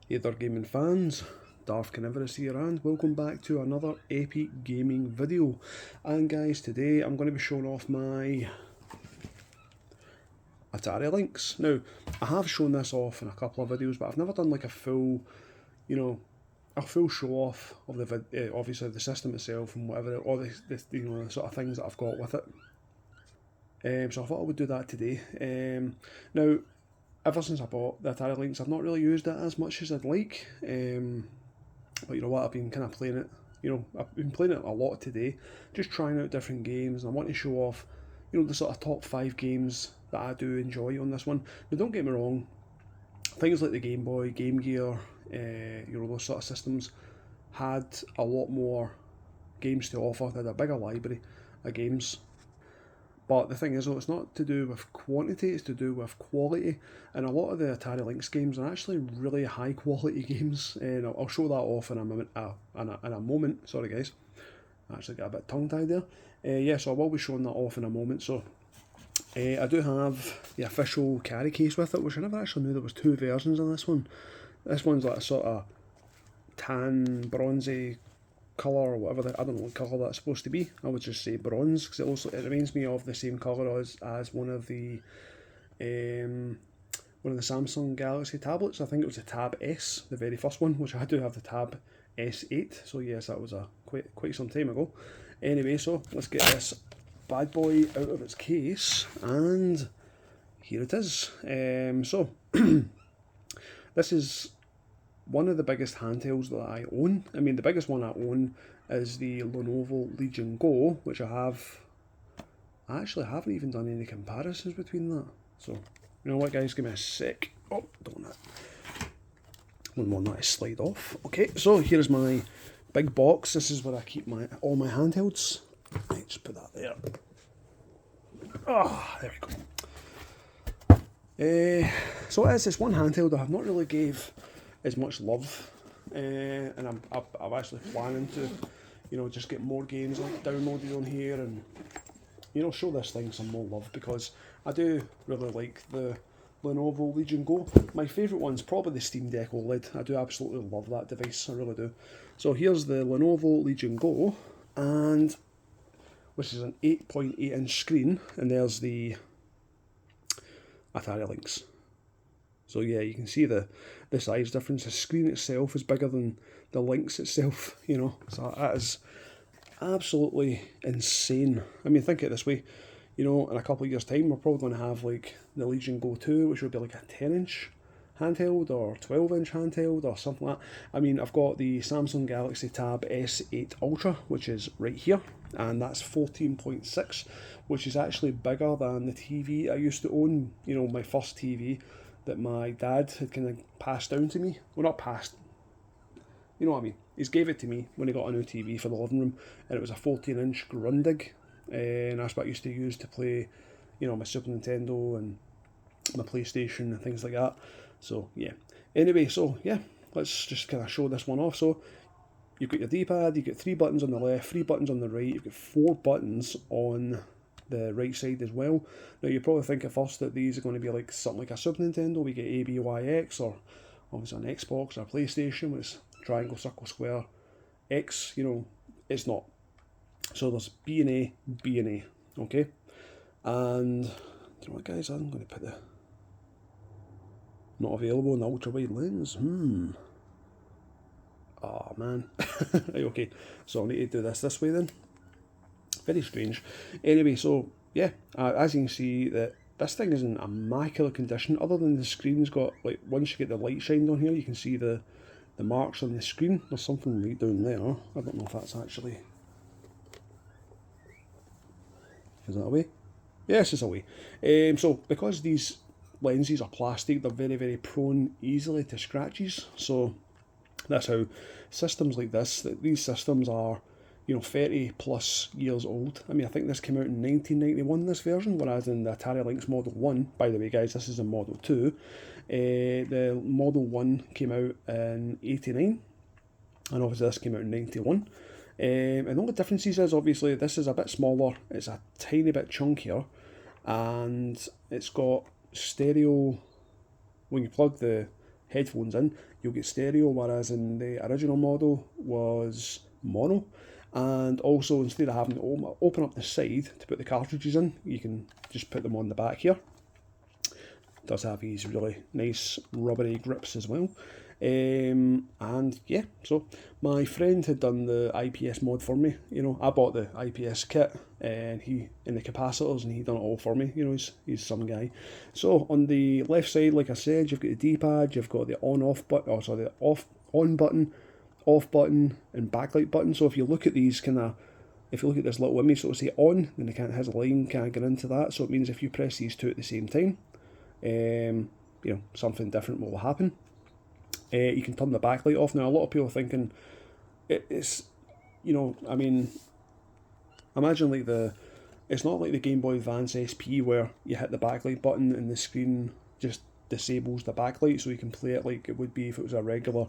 Hey there gaming fans, Darth Carnivorous here and welcome back to another epic gaming video. And guys, today I'm going to be showing off my Atari Lynx. Now, I have shown this off in a couple of videos, but I've never done like a full, a full show off of the obviously the system itself and whatever, all the the sort of things that I've got with it. So I thought I would do that today. Now, ever since I bought the Atari Lynx, I've not really used it as much as I'd like. But you know what, I've been kind of playing it. I've been playing it a lot today, just trying out different games, and I want to show off, the sort of top 5 games that I do enjoy on this one. Now, don't get me wrong, things like the Game Boy, Game Gear, those sort of systems had a lot more games to offer. They had a bigger library of games. But the thing is, though, it's not to do with quantity, it's to do with quality. And a lot of the Atari Lynx games are actually really high quality games. And I'll show that off in a moment. In a moment. Sorry, guys. I actually got a bit tongue tied there. So I will be showing that off in a moment. So I do have the official carry case with it, which I never actually knew there was 2 versions of this one. This one's like a sort of tan, bronzy colour or whatever, I don't know what colour that's supposed to be. I would just say bronze because it reminds me of the same colour as one of the Samsung Galaxy tablets. I think it was the Tab S, the very first one, which I do have the Tab S8. So yes, that was quite some time ago. Anyway, so let's get this bad boy out of its case, and here it is. So this is one of the biggest handhelds that I own. I mean, the biggest one I own is the Lenovo Legion Go, which I actually haven't even done any comparisons between that. So, you know what, guys, give me a sec. Oh, don't want that. One more that I slide off. Okay, so here's my big box. This is where I keep all my handhelds. Right, just put that there. Ah, there we go. So it is this one handheld I have not really gave as much love, and I'm actually planning to, just get more games downloaded on here and, show this thing some more love, because I do really like the Lenovo Legion Go. My favourite one's probably the Steam Deck OLED. I do absolutely love that device, I really do. So here's the Lenovo Legion Go, and which is an 8.8 inch screen, and there's the Atari Lynx. So yeah, you can see the size difference. The screen itself is bigger than the Lynx itself, So that is absolutely insane. I mean, think of it this way, in a couple of years' time, we're probably going to have like the Legion Go 2, which would be like a 10-inch handheld or 12-inch handheld or something like that. I mean, I've got the Samsung Galaxy Tab S8 Ultra, which is right here, and that's 14.6, which is actually bigger than the TV I used to own, my first TV that my dad had kind of passed down to me. Well, not passed, you know what I mean. He's gave it to me when he got a new TV for the living room, and it was a 14-inch Grundig, and that's what I used to use to play, my Super Nintendo and my PlayStation and things like that. So yeah. Anyway, so yeah, let's just kind of show this one off. So you've got your D-pad, you've got 3 buttons on the left, 3 buttons on the right, you've got 4 buttons on the right side as well. Now you probably think at first that these are going to be like something like a Super Nintendo. We get A, B, Y, X, or obviously an Xbox or PlayStation, which is triangle, circle, square, X. It's not. So there's B and A, B and A. Okay, and do you know what, guys? I'm going to put the not available in the ultra wide lens. Oh man. Right, okay, so I need to do this way then. Very strange. Anyway, so yeah, as you can see, that this thing is in immaculate condition. Other than the screen's got, like, once you get the light shined on here, you can see the marks on the screen. There's something right down there. I don't know if that's actually, is that away? Yes, it's away. So because these lenses are plastic, they're very, very prone easily to scratches. So that's how systems like this, these systems are 30 plus years old. I mean, I think this came out in 1991, this version, whereas in the Atari Lynx Model 1, by the way, guys, this is a Model 2, the Model 1 came out in 89, and obviously this came out in 91. And all the differences is, obviously, this is a bit smaller, it's a tiny bit chunkier, and it's got stereo, when you plug the headphones in, you'll get stereo, whereas in the original model was mono. And also, instead of having to open up the side to put the cartridges in, you can just put them on the back here. It does have these really nice rubbery grips as well. And yeah, so my friend had done the IPS mod for me. I bought the IPS kit and he in the capacitors, and he done it all for me. He's some guy. So on the left side, like I said, you've got the D-pad, you've got the on-off button, the on button, off button, and backlight button. So if you look at these if you look at this little image, so it'll say on, then it has a line can't get into that. So it means if you press these two at the same time, something different will happen. You can turn the backlight off. Now, a lot of people are thinking it's, imagine it's not like the Game Boy Advance SP where you hit the backlight button and the screen just disables the backlight so you can play it like it would be if it was a regular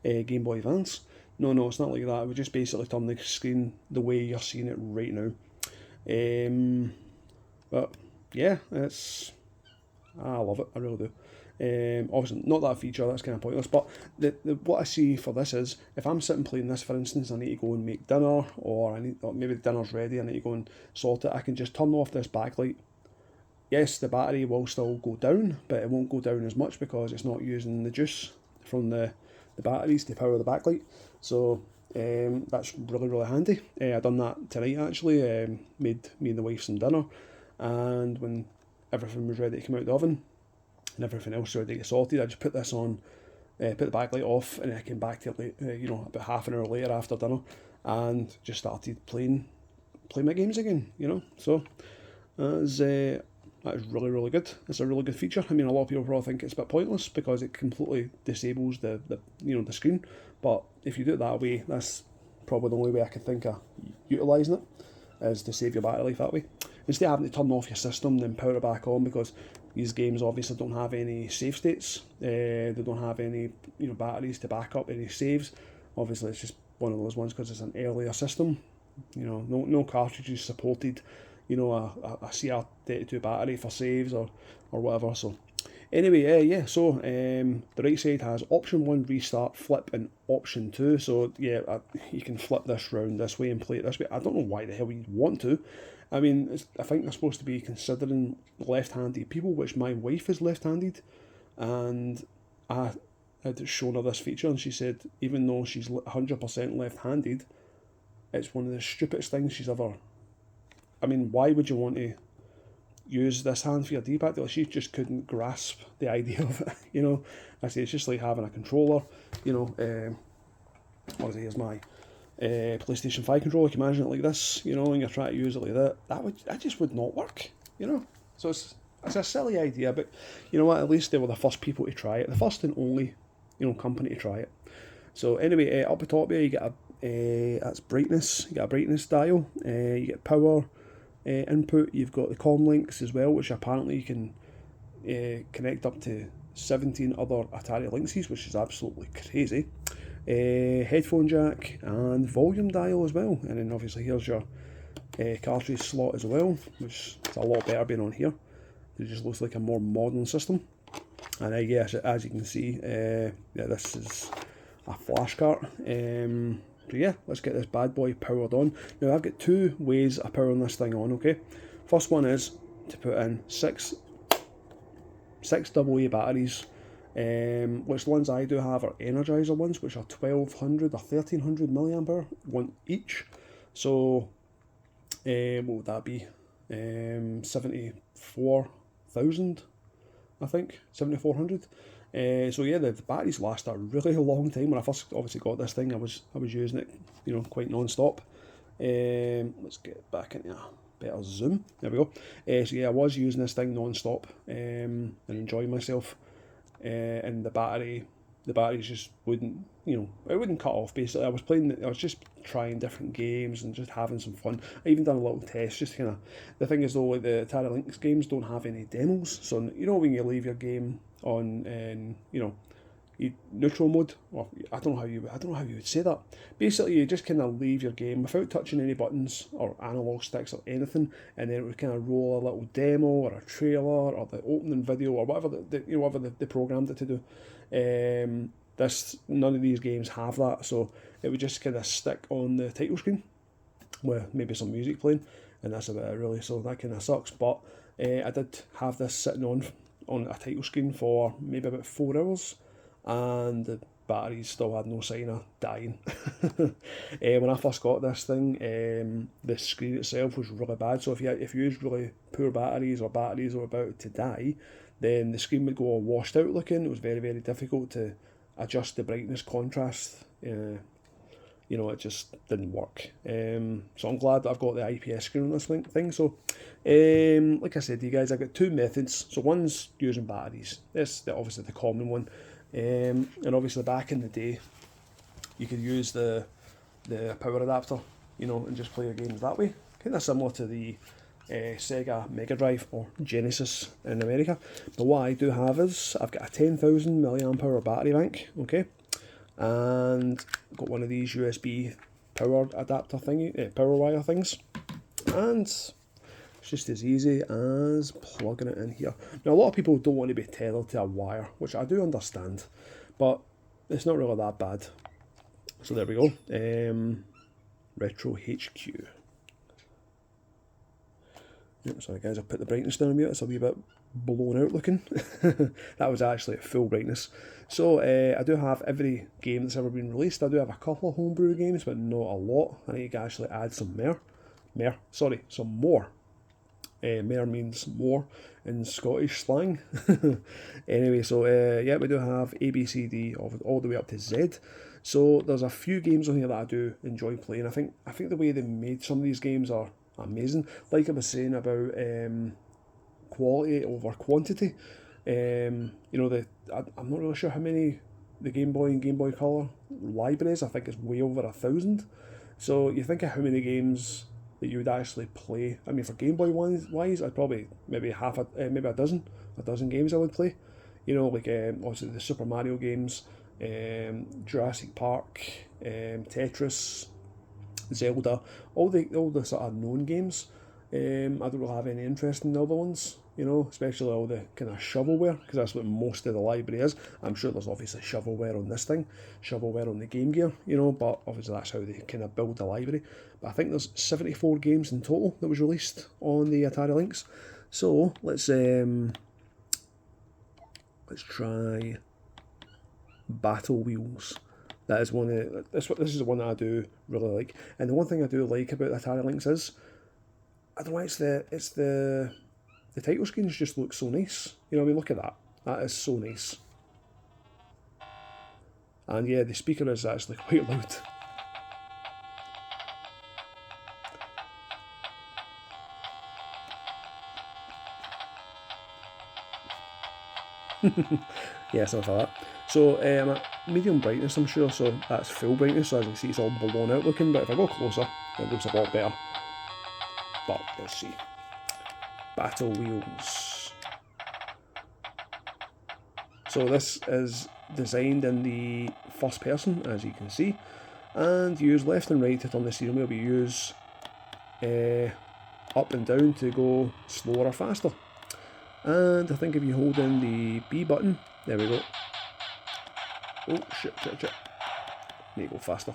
Game Boy Advance. No, it's not like that. It would just basically turn the screen the way you're seeing it right now. But yeah, I love it. I really do. Obviously, not that feature, that's kind of pointless, but what I see for this is, if I'm sitting playing this, for instance, I need to go and make dinner, or maybe the dinner's ready, I need to go and sort it, I can just turn off this backlight. Yes, the battery will still go down, but it won't go down as much because it's not using the juice from the batteries to power the backlight. So that's really, really handy. I done that tonight actually, made me and the wife some dinner, and when everything was ready to come out of the oven, and everything else ready to get sorted, I just put this on, put the backlight off, and then I came back to it, about half an hour later after dinner, and just started playing my games again. So that's really, really good. It's a really good feature. I mean, a lot of people probably think it's a bit pointless because it completely disables the screen, but if you do it that way, that's probably the only way I can think of utilising it, is to save your battery life that way. Instead of having to turn off your system, then power it back on, because these games obviously don't have any save states. They don't have any batteries to back up any saves. Obviously, it's just one of those ones because it's an earlier system. No cartridges supported. A CR32 battery for saves or whatever. So anyway, so the right side has option 1 restart, flip, and option 2. So yeah, you can flip this round this way and play it this way. I don't know why the hell you'd want to. I mean, I think they're supposed to be considering left-handed people, which my wife is left-handed, and I had shown her this feature, and she said even though she's 100% left-handed, it's one of the stupidest things she's ever. I mean, why would you want to use this hand for your D-pad? Like, she just couldn't grasp the idea of it. I say it's just like having a controller. Obviously, here's my PlayStation 5 controller. You can imagine it like this, and you're trying to use it like that. That just would not work, So it's a silly idea, but you know what? At least they were the first people to try it, the first and only, company to try it. So anyway, up the top here you get that's brightness. You get a brightness dial. You get power input. You've got the comm links as well, which apparently you can connect up to 17 other Atari Lynxes, which is absolutely crazy. Headphone jack and volume dial as well, and then obviously here's your cartridge slot as well, which is a lot better being on here. It just looks like a more modern system. And yes, as you can see, this is a flash cart. So yeah, let's get this bad boy powered on. Now I've got two ways of powering this thing on. Okay, first one is to put in six AA batteries. Which ones I do have are Energizer ones, which are 1200 or 1300 milliamp hour, one each. So what would that be? 74,000, I think, 7,400. So yeah, the batteries last a really long time. When I first obviously got this thing, I was using it, quite non-stop. Let's get back into a better zoom. There we go. So yeah, I was using this thing non-stop and enjoying myself. And the batteries just wouldn't, it wouldn't cut off. Basically, I was just trying different games and just having some fun. I even done a little test, just kind of. The thing is though, like the Atari Lynx games don't have any demos, so when you leave your game on, neutral mode, or I don't know how you would say that. Basically, you just kind of leave your game without touching any buttons or analog sticks or anything, and then it would kind of roll a little demo or a trailer or the opening video or whatever they programmed it to do. None of these games have that, so it would just kind of stick on the title screen with maybe some music playing, and that's about it really, so that kind of sucks. But I did have this sitting on a title screen for maybe about 4 hours, and the batteries still had no sign of dying. When I first got this thing, the screen itself was really bad, so if you used really poor batteries, or batteries were about to die, then the screen would go all washed out looking. It was very, very difficult to adjust the brightness, contrast. It just didn't work. So I'm glad that I've got the IPS screen on this thing. So, like I said to you guys, I've got 2 methods. So one's using batteries. That's obviously the common one. And obviously back in the day, you could use the power adapter, and just play your games that way. Kind of similar to the Sega Mega Drive or Genesis in America. But what I do have is I've got a 10,000 milliamp hour battery bank, okay, and I've got one of these USB power adapter power wire things, and it's just as easy as plugging it in here. Now, a lot of people don't want to be tethered to a wire, which I do understand, but it's not really that bad. So there we go. Retro HQ. Sorry guys, I'll put the brightness down a bit, it's a wee bit blown out looking. That was actually at full brightness. So I do have every game that's ever been released. I do have a couple of homebrew games, but not a lot. I need to actually add some more. Mer means more in Scottish slang. Anyway, so yeah, we do have A, B, C, D, all the way up to Z. So there's a few games on here that I do enjoy playing. I think the way they made some of these games are amazing. Like I was saying about quality over quantity. I'm not really sure how many the Game Boy and Game Boy Color libraries. I think it's way over 1,000. So you think of how many games that you would actually play. I mean, for Game Boy wise, I'd probably maybe a dozen games I would play. Like obviously the Super Mario games, Jurassic Park, Tetris, Zelda, all the sort of known games. I don't really have any interest in the other ones, especially all the kind of shovelware, because that's what most of the library is. I'm sure there's obviously shovelware on this thing, shovelware on the Game Gear, but obviously that's how they kind of build the library. But I think there's 74 games in total that was released on the Atari Lynx. So let's try Battle Wheels. That is this is the one that I do really like. And the one thing I do like about the Atari Lynx is, I don't know, it's the title screens just look so nice. Look at that. That is so nice. And yeah, the speaker is actually quite loud. Yeah, something like that. So I'm at medium brightness, I'm sure, so that's full brightness, so as you can see it's all blown out looking, but if I go closer, it looks a lot better. But let's see. Battle Wheels. So this is designed in the first person, as you can see, and you use left and right to turn the steering wheel, but you use up and down to go slower or faster. And I think if you hold in the B button, there we go. Oh, shit. Need to go faster.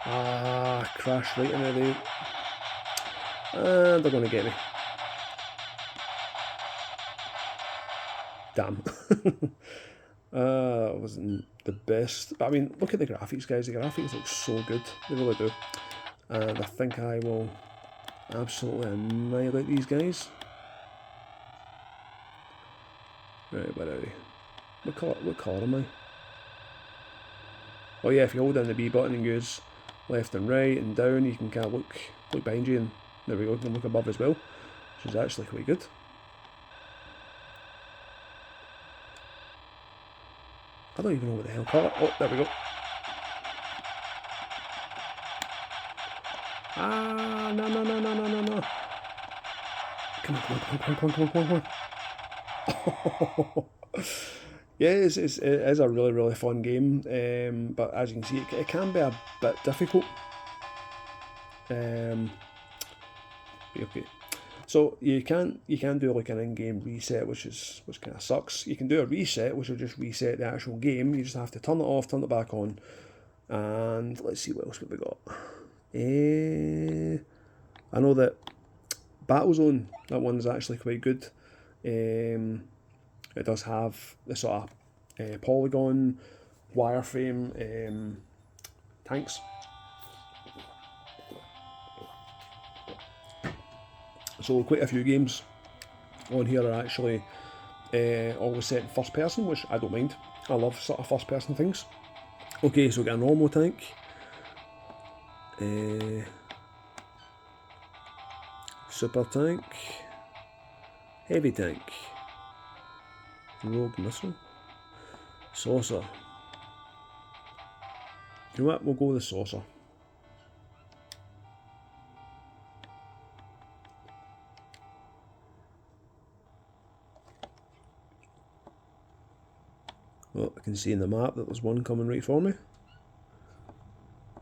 Ah, crash right into the... And they're going to get me. Damn. It wasn't the best. But I mean, look at the graphics, guys. The graphics look so good. They really do. And I think I will absolutely annihilate these guys. Right, where are we? What colour am I? Oh yeah, if you hold down the B button and use left and right and down, you can kind of look behind you, and there we go, you can look above as well, which is actually quite good. I don't even know what the hell colour. Oh, there we go. Ah, no. Come on. Yeah, it is a really, really fun game, but as you can see, it can be a bit difficult. Okay. So you can do like an in-game reset, which kind of sucks. You can do a reset, which will just reset the actual game. You just have to turn it off, turn it back on, and let's see what else we got. I know that Battlezone, that one's actually quite good. It does have the sort of polygon, wireframe tanks. So quite a few games on here are actually always set in first person, which I don't mind. I love sort of first person things. Okay, so we got a normal tank. Super tank. Heavy tank. Rogue missile. Saucer. You know what? We'll go with the saucer. Well, I can see in the map that there's one coming right for me.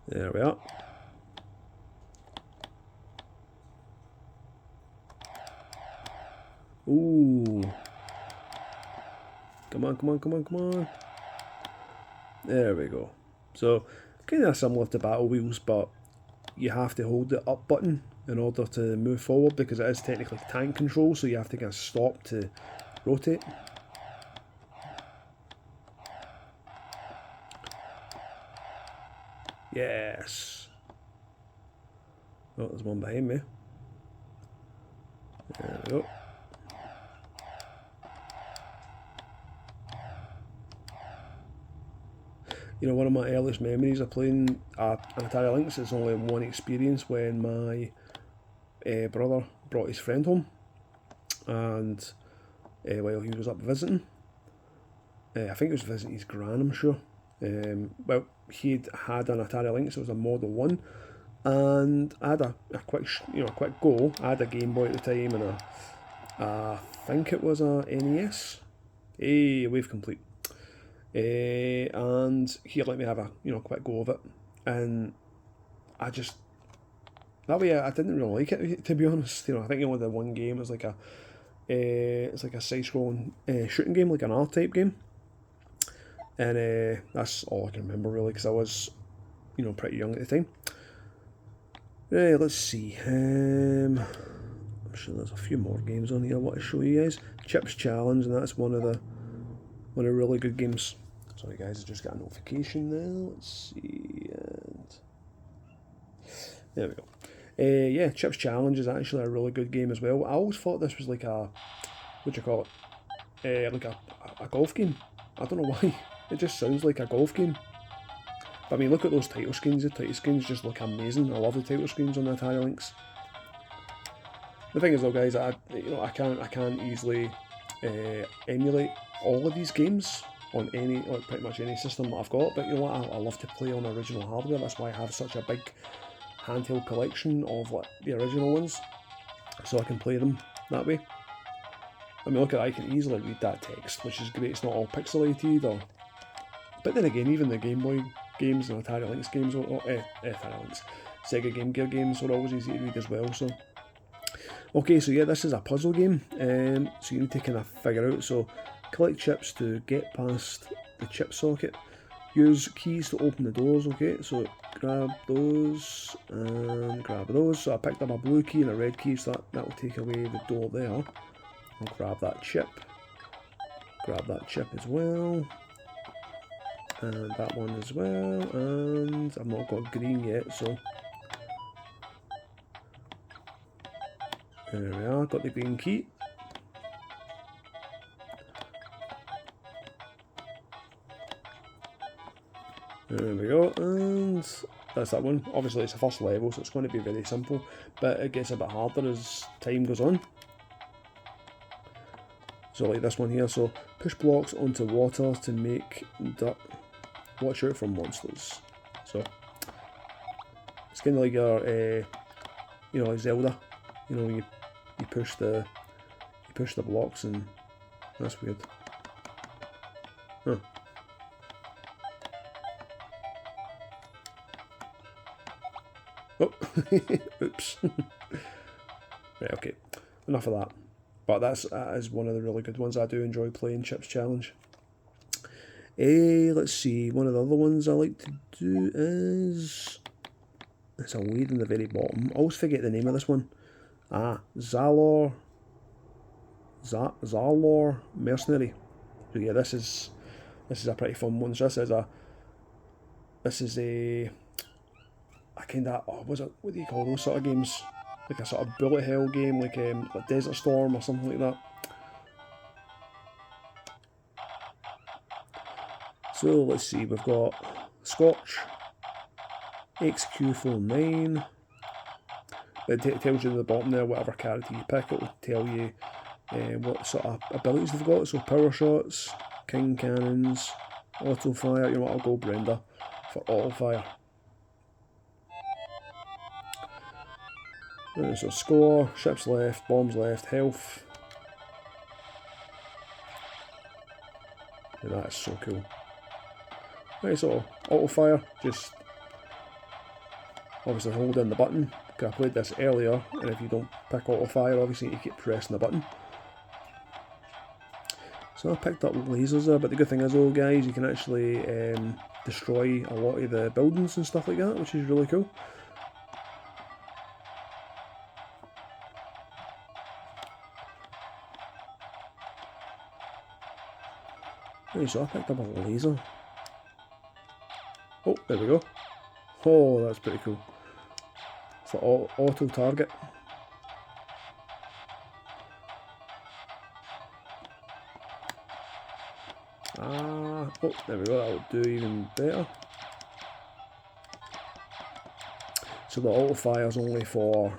There we are. Ooh. Come on, come on, come on, come on. There we go. So, kind of similar to Battle Wheels, but you have to hold the up button in order to move forward because it is technically tank control, so you have to kind of stop to rotate. Yes. Oh, there's one behind me. There we go. You know, one of my earliest memories of playing an Atari Lynx is only one experience when my brother brought his friend home, and while he was up visiting, I think he was visiting his gran, I'm sure. Well, he'd had an Atari Lynx. It was a Model 1, and I had a quick go. I had a Game Boy at the time, and I think it was a NES. Hey, wave complete. And he let me have a quick go of it, and I just that way I didn't really like it, to be honest. I think only the one game was like it's like a side-scrolling shooting game, like an R-type game, and that's all I can remember really because I was pretty young at the time. Let's see. I'm sure there's a few more games on here I want to show you guys. Chips Challenge, and that's one of the really good games. Sorry guys, I just got a notification now. Let's see, and there we go. Yeah, Chips Challenge is actually a really good game as well. I always thought this was like a, what do you call it? Like a golf game. I don't know why. It just sounds like a golf game. But I mean, look at those title screens. The title screens just look amazing. I love the title screens on the Atari Lynx. The thing is though, guys, I can't easily emulate all of these games on pretty much any system that I've got, but you know what, I love to play on original hardware. That's why I have such a big handheld collection of the original ones, so I can play them that way. I mean, look at that, I can easily read that text, which is great. It's not all pixelated, but then again, even the Game Boy games and Atari Lynx games, Atari Lynx, Sega Game Gear games are always easy to read as well. So, okay, so yeah, this is a puzzle game, so you need to kind of figure out, so collect chips to get past the chip socket, use keys to open the doors. Okay, so grab those and grab those. So I picked up a blue key and a red key, so that will take away the door there. I'll grab that chip as well, and that one as well, and I've not got green yet, so there we are, got the green key. There we go, and that's that one. Obviously it's the first level, so it's going to be very simple, but it gets a bit harder as time goes on. So like this one here, so push blocks onto water to make dirt. Watch out for monsters. So it's kind of like your, Zelda. You push the blocks, and that's weird. Huh. Oh, oops. Right, okay. enough of that. But that is one of the really good ones. I do enjoy playing Chips Challenge. Let's see, one of the other ones I like to do is... It's a weed in the very bottom. I always forget the name of this one. Zalor Mercenary. So yeah, this is a pretty fun one. So this is a kind of, what do you call those sort of games? Like a sort of bullet hell game, like Desert Storm or something like that. So let's see, we've got Scotch, XQ49. It tells you at the bottom there whatever character you pick. It will tell you what sort of abilities they've got. So power shots, king cannons, auto fire. You know what? I'll go Brenda for auto fire. Right, so score, ships left, bombs left, health. And that is so cool. Right, so auto fire, just obviously hold in the button. I played this earlier, and if you don't pick auto fire, obviously you keep pressing the button. So I picked up lasers there, but the good thing is, though, guys, you can actually destroy a lot of the buildings and stuff like that, which is really cool. Right, so I picked up a laser. Oh, there we go. Oh, that's pretty cool. It's the auto target. Oh, there we go, that'll do even better. So the auto fire is only for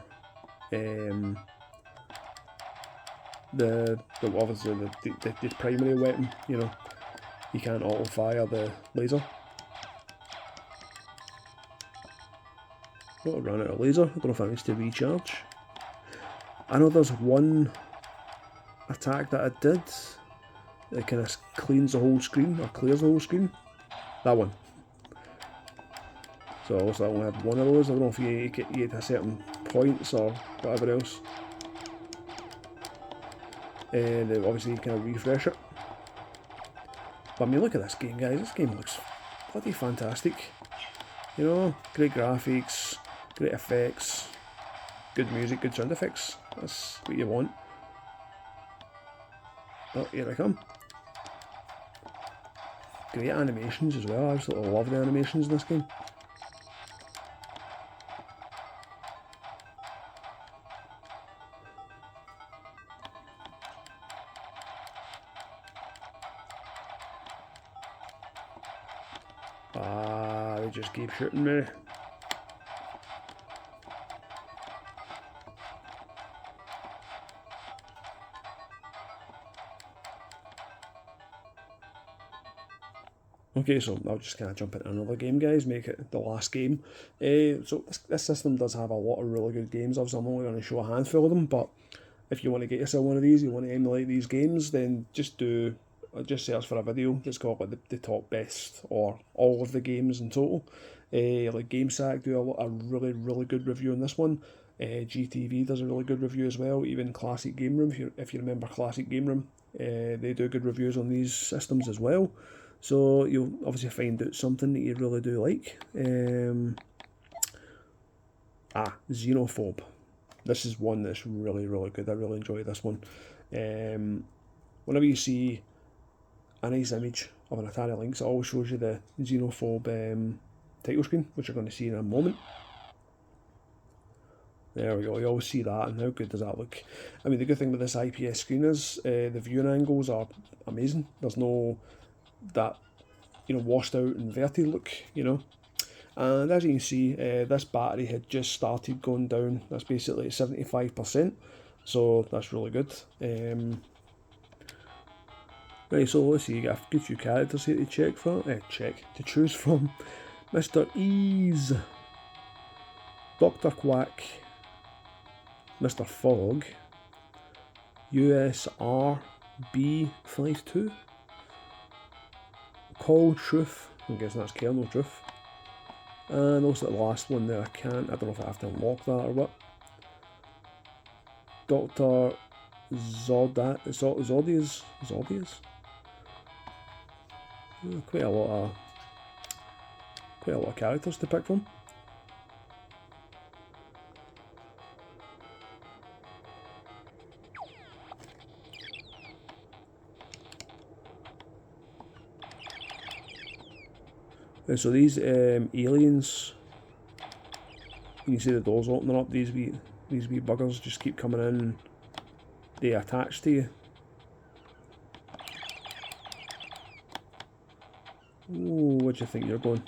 obviously the primary weapon, you know. You can't auto fire the laser. Oh, I ran out of laser. I don't know if that needs to recharge. I know there's one attack that I did that kind of cleans the whole screen, or clears the whole screen. That one. So I only had one of those. I don't know if you get to certain points or whatever else. And obviously you kind of refresh it. But I mean, look at this game, guys. This game looks bloody fantastic. You know, great graphics, great effects, good music, good sound effects. That's what you want. Oh, here I come. Great animations as well. I absolutely love the animations in this game. They just keep shooting me. Okay, so I'll just kind of jump into another game, guys, make it the last game. So this system does have a lot of really good games. Obviously, I'm only going to show a handful of them, but if you want to get yourself one of these, you want to emulate these games, then just search for a video that's called like the top best or all of the games in total. Like GameSack do a really, really good review on this one. GTV does a really good review as well. Even Classic Game Room, if you remember Classic Game Room, they do good reviews on these systems as well. So you'll obviously find out something that you really do like. Xenophobe. This is one that's really, really good. I really enjoy this one. Whenever you see a nice image of an Atari Lynx, it always shows you the Xenophobe title screen, which you're going to see in a moment. There we go, you always see that, and how good does that look? I mean, the good thing with this IPS screen is the viewing angles are amazing. There's no that, washed out inverted look, And as you can see, this battery had just started going down. That's basically at 75%, so that's really good. Right, so let's see, you got a good few characters here to choose from. Mr. Ease, Dr. Quack, Mr. Fog, USRB52, Call Truth, I'm guessing that's Kernel Truth, and also the last one there, I don't know if I have to unlock that or what. Dr. Zodius. Quite a lot of characters to pick from. And so these aliens, you can see the doors opening up. These wee buggers just keep coming in and they attach to you. Ooh, where do you think you're going?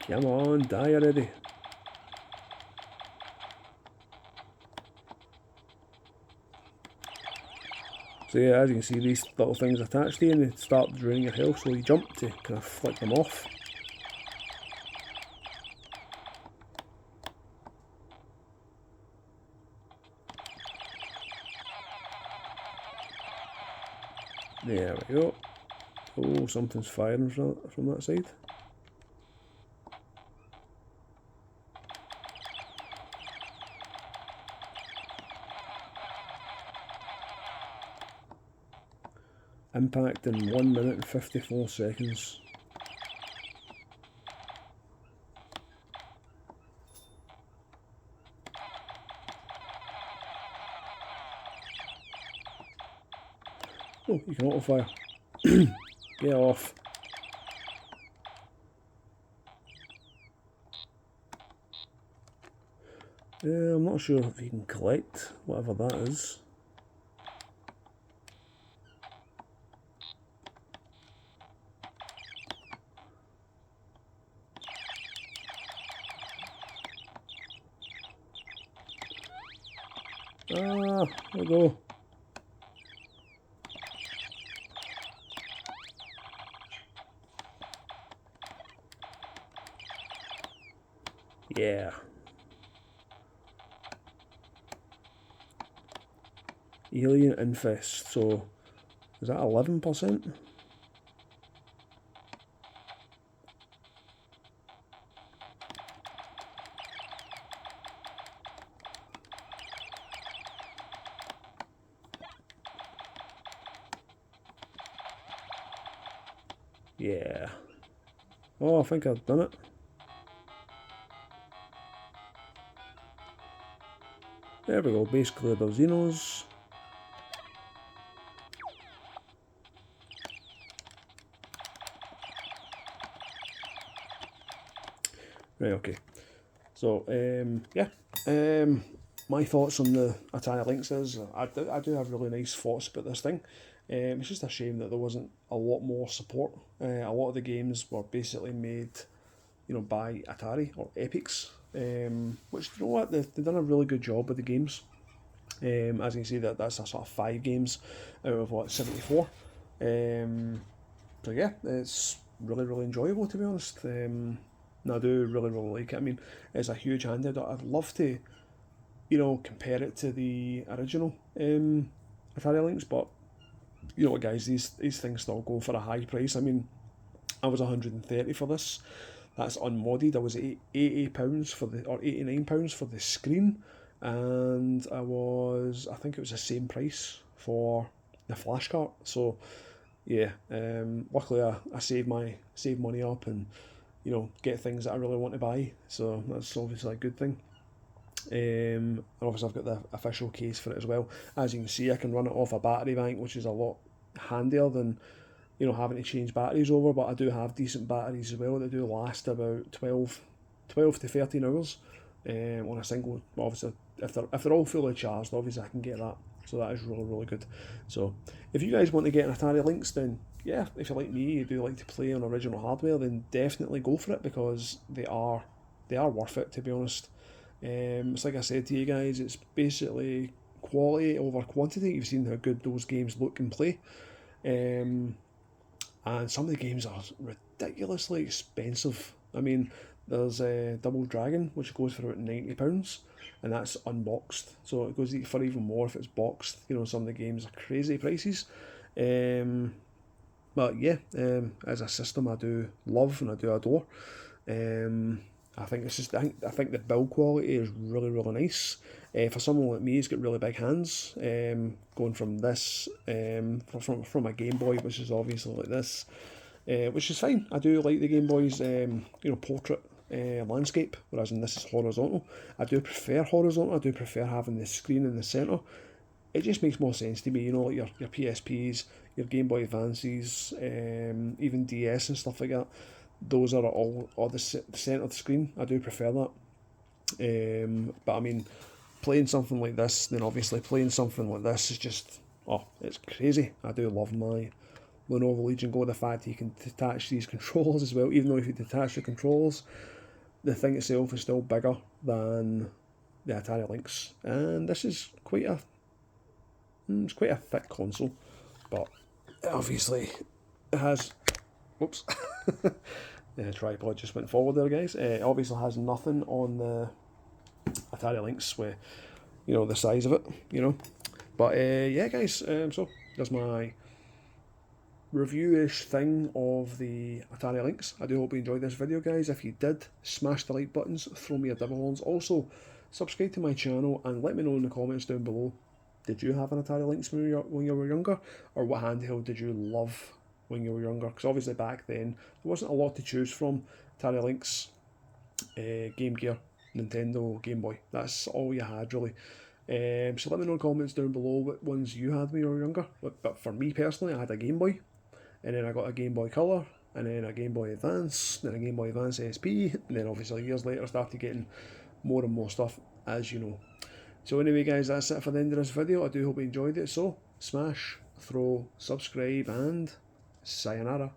Come on, die already. So yeah, as you can see, these little things attached to you and they start draining your health, so you jump to kind of flick them off. There we go. Oh, something's firing from that side. Impact in 1 minute and 54 seconds. Oh, you can auto fire. Get off. I'm not sure if you can collect whatever that is. Ah, there we go. Yeah. Alien infest, so is that 11%? Yeah. Oh, I think I've done it. There we go, basically the Xenos. Right, okay. So, yeah. My thoughts on the Atari Lynx is I do have really nice thoughts about this thing. It's just a shame that there wasn't a lot more support. A lot of the games were basically made, by Atari or Epics, which, you know what, they've done a really good job with the games. As you can see, that's a sort of 5 games out of 74. So yeah, it's really enjoyable, to be honest. And I do really like it. I mean, it's a huge handheld. I'd love to, compare it to the original Atari Lynx, but you know what, guys, these things still go for a high price. I mean, I was 130 for this. That's unmodded. I was £80 for or £89 for the screen, and I think it was the same price for the flash cart. So yeah, luckily I saved money up and get things that I really want to buy. So that's obviously a good thing. And obviously I've got the official case for it as well. As you can see, I can run it off a battery bank, which is a lot handier than having to change batteries over. But I do have decent batteries as well that do last about 12 to 13 hours on a single. Obviously, if they're all fully charged, obviously I can get that. So that is really good. So if you guys want to get an Atari Lynx, then yeah, if you're like me, you do like to play on original hardware, then definitely go for it, because they are worth it, to be honest. It's like I said to you guys, it's basically quality over quantity. You've seen how good those games look and play. And some of the games are ridiculously expensive. I mean, there's a Double Dragon, which goes for about £90, and that's unboxed. So it goes for even more if it's boxed. Some of the games are crazy prices. But yeah, as a system, I do love and I do adore. I think it's just I think the build quality is really really nice. For someone like me who's got really big hands, going from this from a Game Boy, which is obviously like this, which is fine. I do like the Game Boy's portrait landscape, whereas in this is horizontal. I do prefer horizontal. I do prefer having the screen in the centre. It just makes more sense to me, like your PSPs, your Game Boy Advances, even DS and stuff like that. Those are all the centre of the screen. I do prefer that. But I mean, playing something like this, then obviously playing something like this is just, it's crazy. I do love my Lenovo Legion Go. The fact you can detach these controls as well, even though if you detach the controls, the thing itself is still bigger than the Atari Lynx, and this is it's quite a thick console, but obviously it has. Whoops. The tripod just went forward there, guys. It obviously has nothing on the Atari Lynx with, the size of it. But yeah, guys. So there's my review-ish thing of the Atari Lynx. I do hope you enjoyed this video, guys. If you did, smash the like buttons, throw me a double horns. Also, subscribe to my channel and let me know in the comments down below. Did you have an Atari Lynx when you were younger? Or what handheld did you love when you were younger? Because obviously back then, there wasn't a lot to choose from. Atari Lynx, Game Gear, Nintendo, Game Boy. That's all you had, really. So let me know in the comments down below what ones you had when you were younger. But for me personally, I had a Game Boy. And then I got a Game Boy Color, and then a Game Boy Advance, then a Game Boy Advance SP, and then obviously years later I started getting more and more stuff, as you know. So anyway, guys, that's it for the end of this video. I do hope you enjoyed it. So, smash, throw, subscribe, and sayonara.